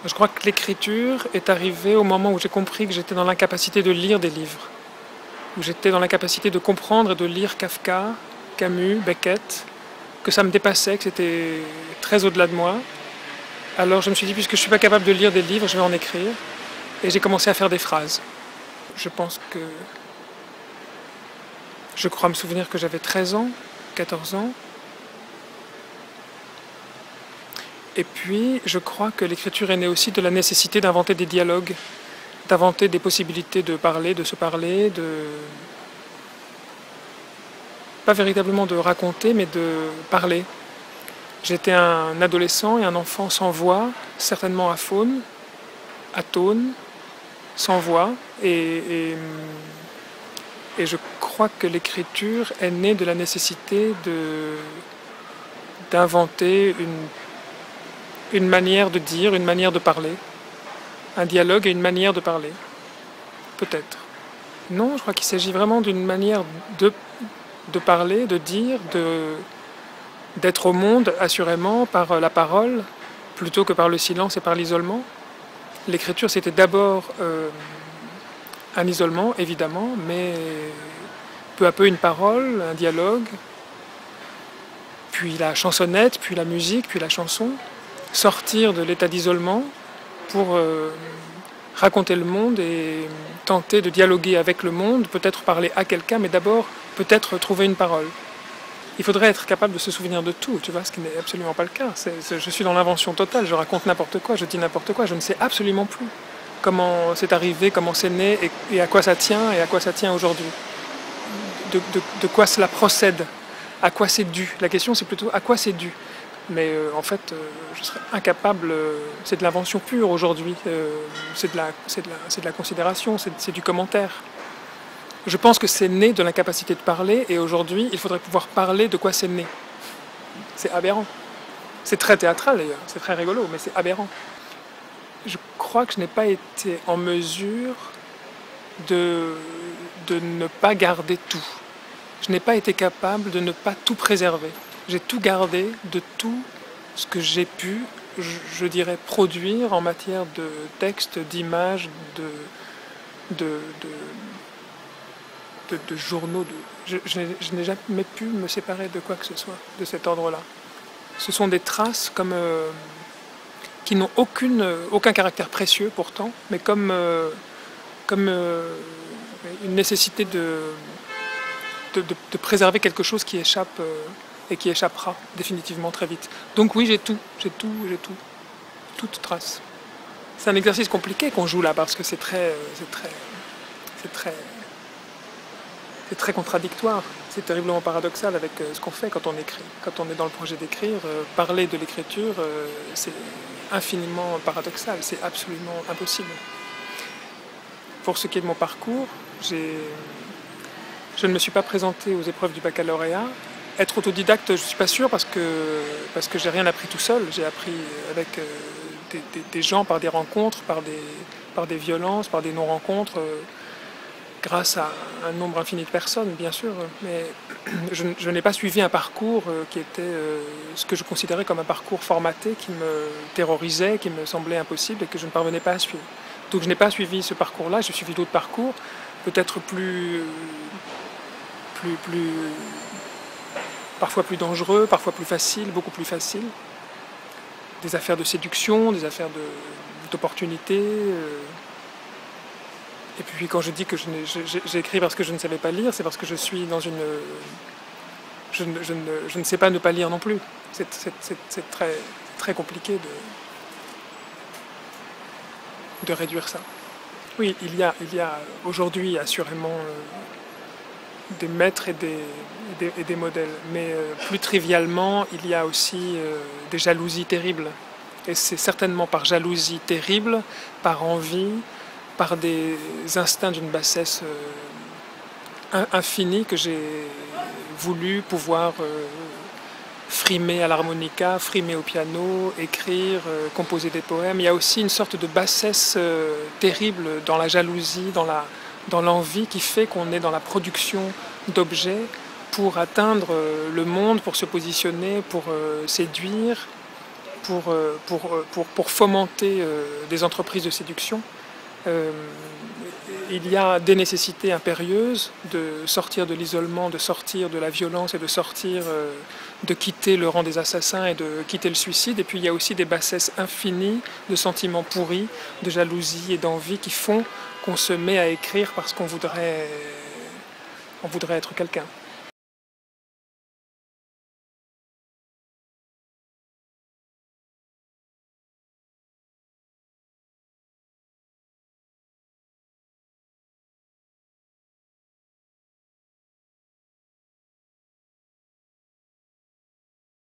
Je crois que l'écriture est arrivée au moment où j'ai compris que j'étais dans l'incapacité de lire des livres, où j'étais dans l'incapacité de comprendre et de lire Kafka, Camus, Beckett, que ça me dépassait, que c'était très au-delà de moi. Alors je me suis dit, puisque je ne suis pas capable de lire des livres, je vais en écrire. Et j'ai commencé à faire des phrases. Je pense que... Je crois me souvenir que j'avais 13 ans, 14 ans. Et puis, je crois que l'écriture est née aussi de la nécessité d'inventer des dialogues, d'inventer des possibilités de parler, de se parler, de... pas véritablement de raconter, mais de parler. J'étais un adolescent et un enfant sans voix, certainement aphone, atone, sans voix, et je crois que l'écriture est née de la nécessité d'inventer une manière de dire, une manière de parler, un dialogue et une manière de parler, peut-être. Non, je crois qu'il s'agit vraiment d'une manière de parler, de dire, d'être au monde, assurément, par la parole, plutôt que par le silence et par l'isolement. L'écriture, c'était d'abord un isolement, évidemment, mais peu à peu une parole, un dialogue, puis la chansonnette, puis la musique, puis la chanson. Sortir de l'état d'isolement pour raconter le monde et tenter de dialoguer avec le monde, peut-être parler à quelqu'un, mais d'abord peut-être trouver une parole. Il faudrait être capable de se souvenir de tout, tu vois, ce qui n'est absolument pas le cas. Je suis dans l'invention totale, je raconte n'importe quoi, je dis n'importe quoi, je ne sais absolument plus comment c'est arrivé, comment c'est né et à quoi ça tient et à quoi ça tient aujourd'hui. De quoi cela procède, à quoi c'est dû. La question c'est plutôt à quoi c'est dû. Mais en fait, je serais incapable, c'est de l'invention pure aujourd'hui, c'est de la considération, c'est du commentaire. Je pense que c'est né de l'incapacité de parler, et aujourd'hui, il faudrait pouvoir parler de quoi c'est né. C'est aberrant. C'est très théâtral d'ailleurs, c'est très rigolo, mais c'est aberrant. Je crois que je n'ai pas été en mesure de ne pas garder tout. Je n'ai pas été capable de ne pas tout préserver. J'ai tout gardé de tout ce que j'ai pu, je dirais, produire en matière de texte, d'images, de journaux. Je n'ai jamais pu me séparer de quoi que ce soit de cet ordre-là. Ce sont des traces comme, qui n'ont aucun caractère précieux pourtant, mais comme une nécessité de préserver quelque chose qui échappe et qui échappera définitivement très vite. Donc oui, j'ai tout, toute trace. C'est un exercice compliqué qu'on joue là parce que c'est très contradictoire. C'est terriblement paradoxal avec ce qu'on fait quand on écrit. Quand on est dans le projet d'écrire, parler de l'écriture, c'est infiniment paradoxal, c'est absolument impossible. Pour ce qui est de mon parcours, je ne me suis pas présenté aux épreuves du baccalauréat. Être autodidacte, je ne suis pas sûr parce que j'ai rien appris tout seul. J'ai appris avec des gens, par des rencontres, par des violences, par des non-rencontres, grâce à un nombre infini de personnes, bien sûr. Mais je n'ai pas suivi un parcours qui était ce que je considérais comme un parcours formaté, qui me terrorisait, qui me semblait impossible et que je ne parvenais pas à suivre. Donc je n'ai pas suivi ce parcours-là, j'ai suivi d'autres parcours, peut-être parfois plus dangereux, parfois plus faciles, beaucoup plus faciles. Des affaires de séduction, des affaires d'opportunité. Et puis quand je dis que j'ai écrit parce que je ne savais pas lire, c'est parce que je suis dans une... Je ne sais pas ne pas lire non plus. C'est très compliqué de réduire ça. Oui, il y a aujourd'hui assurément des maîtres et des modèles, mais plus trivialement, il y a aussi des jalousies terribles. Et c'est certainement par jalousie terrible, par envie, par des instincts d'une bassesse infinie que j'ai voulu pouvoir frimer à l'harmonica, frimer au piano, écrire, composer des poèmes. Il y a aussi une sorte de bassesse terrible dans la jalousie, dans l'envie qui fait qu'on est dans la production d'objets pour atteindre le monde, pour se positionner, pour séduire. pour fomenter des entreprises de séduction. Il y a des nécessités impérieuses de sortir de l'isolement, de sortir de la violence et de quitter le rang des assassins et de quitter le suicide. Et puis il y a aussi des bassesses infinies de sentiments pourris, de jalousie et d'envie qui font qu'on se met à écrire parce qu'on voudrait être quelqu'un.